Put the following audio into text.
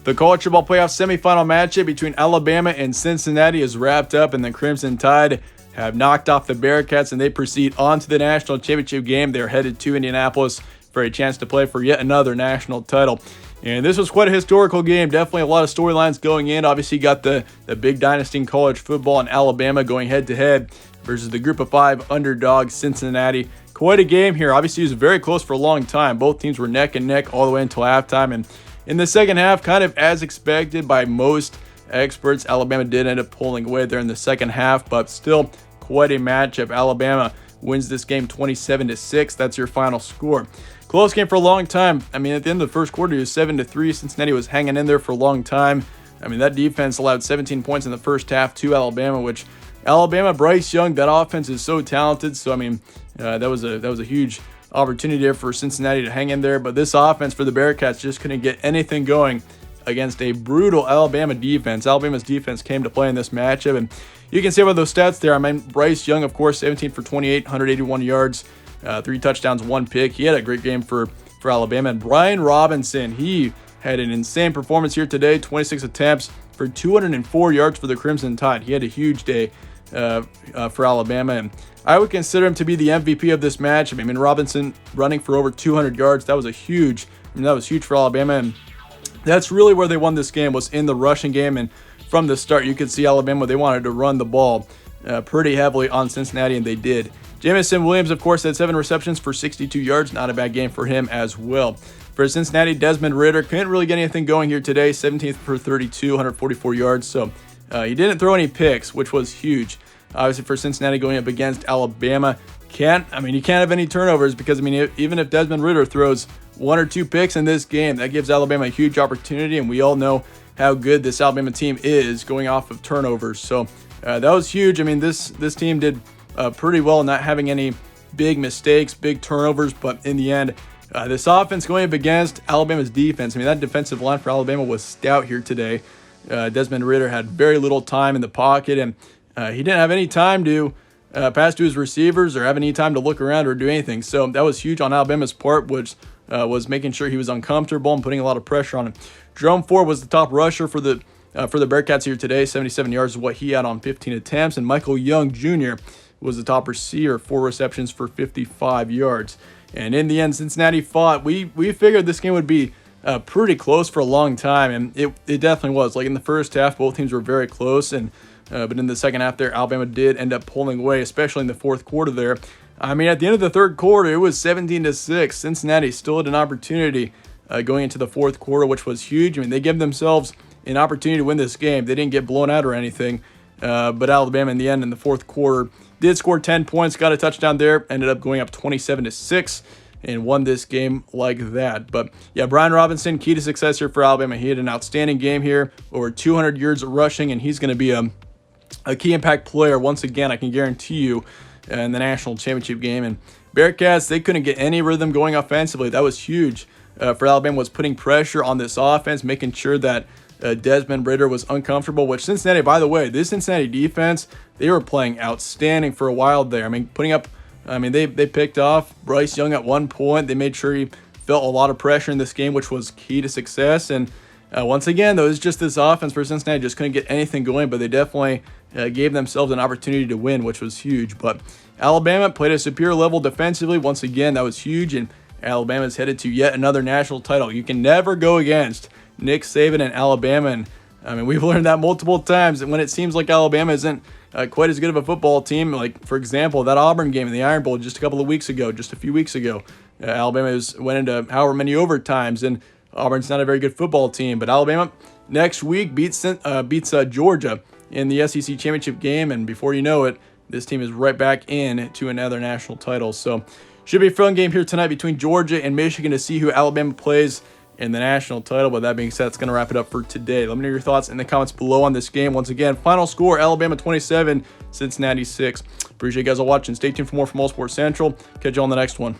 The college football playoff semifinal matchup between Alabama and Cincinnati is wrapped up, and the Crimson Tide have knocked off the Bearcats, and they proceed on to the national championship game. They're headed to Indianapolis for a chance to play for yet another national title. And this was quite a historical game. Definitely a lot of storylines going in. Obviously, you got the big dynasty in college football in Alabama going head-to-head versus the group of 5 underdog Cincinnati. Quite a game here. Obviously, it was very close for a long time. Both teams were neck and neck all the way until halftime. And in the second half, kind of as expected by most experts, Alabama did end up pulling away there in the second half, but still quite a matchup. Alabama wins this game 27-6. That's your final score. Close game for a long time. I mean, at the end of the first quarter, it was 7-3. Cincinnati was hanging in there for a long time. I mean, that defense allowed 17 points in the first half to Alabama, which Alabama, Bryce Young, that offense is so talented. So, I mean, that was a huge opportunity there for Cincinnati to hang in there. But this offense for the Bearcats just couldn't get anything going against a brutal Alabama defense. Alabama's defense came to play in this matchup, and you can see by those stats there. I mean, Bryce Young, of course, 17 for 28, 181 yards, 3 touchdowns, 1 pick. He had a great game for Alabama. And Brian Robinson, he had an insane performance here today, 26 attempts for 204 yards for the Crimson Tide. He had a huge day for Alabama, and I would consider him to be the MVP of this match. I mean, Robinson running for over 200 yards. That was huge for Alabama, and that's really where they won this game, was in the rushing game. And from the start, you could see Alabama, they wanted to run the ball pretty heavily on Cincinnati, and they did. Jamison Williams, of course, had 7 receptions for 62 yards. Not a bad game for him as well. For Cincinnati, Desmond Ridder couldn't really get anything going here today. 17th for 32, 144 yards. So he didn't throw any picks, which was huge. Obviously, for Cincinnati going up against Alabama, you can't have any turnovers, because, I mean, even if Desmond Ridder throws 1 or 2 picks in this game, that gives Alabama a huge opportunity, and we all know how good this Alabama team is going off of turnovers. So that was huge. I mean, this team did pretty well, not having any big mistakes, big turnovers, but in the end, this offense going up against Alabama's defense, I mean, that defensive line for Alabama was stout here today. Desmond Ridder had very little time in the pocket, and he didn't have any time to pass to his receivers or have any time to look around or do anything. So that was huge on Alabama's part, which was making sure he was uncomfortable and putting a lot of pressure on him. Jerome Ford was the top rusher for the Bearcats here today. 77 yards is what he had on 15 attempts. And Michael Young Jr. was the top receiver, 4 receptions for 55 yards. And in the end, Cincinnati fought. We figured this game would be pretty close for a long time, and it definitely was. Like in the first half, both teams were very close, and but in the second half there, Alabama did end up pulling away, especially in the fourth quarter there. I mean, at the end of the third quarter, it was 17-6. Cincinnati still had an opportunity going into the fourth quarter, which was huge. I mean, they gave themselves an opportunity to win this game. They didn't get blown out or anything, but Alabama in the end, in the fourth quarter, did score 10 points, got a touchdown there, ended up going up 27-6. And won this game like that. But yeah, Brian Robinson, key to success here for Alabama. He had an outstanding game here, over 200 yards rushing, and he's going to be a key impact player once again, I can guarantee you, in the national championship game. And Bearcats, they couldn't get any rhythm going offensively. That was huge for Alabama, was putting pressure on this offense, making sure that Desmond Ridder was uncomfortable, which Cincinnati, by the way, this Cincinnati defense, they were playing outstanding for a while there. I mean, they picked off Bryce Young at one point. They made sure he felt a lot of pressure in this game, which was key to success. And once again, though, it was just this offense for Cincinnati just couldn't get anything going, but they definitely gave themselves an opportunity to win, which was huge. But Alabama played a superior level defensively. Once again, that was huge, and Alabama's headed to yet another national title. You can never go against Nick Saban and Alabama, and I mean, we've learned that multiple times. And when it seems like Alabama isn't quite as good of a football team, like, for example, that Auburn game in the Iron Bowl just a few weeks ago, Alabama went into however many overtimes, and Auburn's not a very good football team. But Alabama next week beats Georgia in the SEC championship game, and before you know it, this team is right back in to another national title. So should be a fun game here tonight between Georgia and Michigan to see who Alabama plays in the national title. But that being said, that's going to wrap it up for today. Let me know your thoughts in the comments below on this game. Once again, final score, Alabama 27, Cincinnati 6. Appreciate you guys all watching. Stay tuned for more from All Sports Central. Catch you on the next one.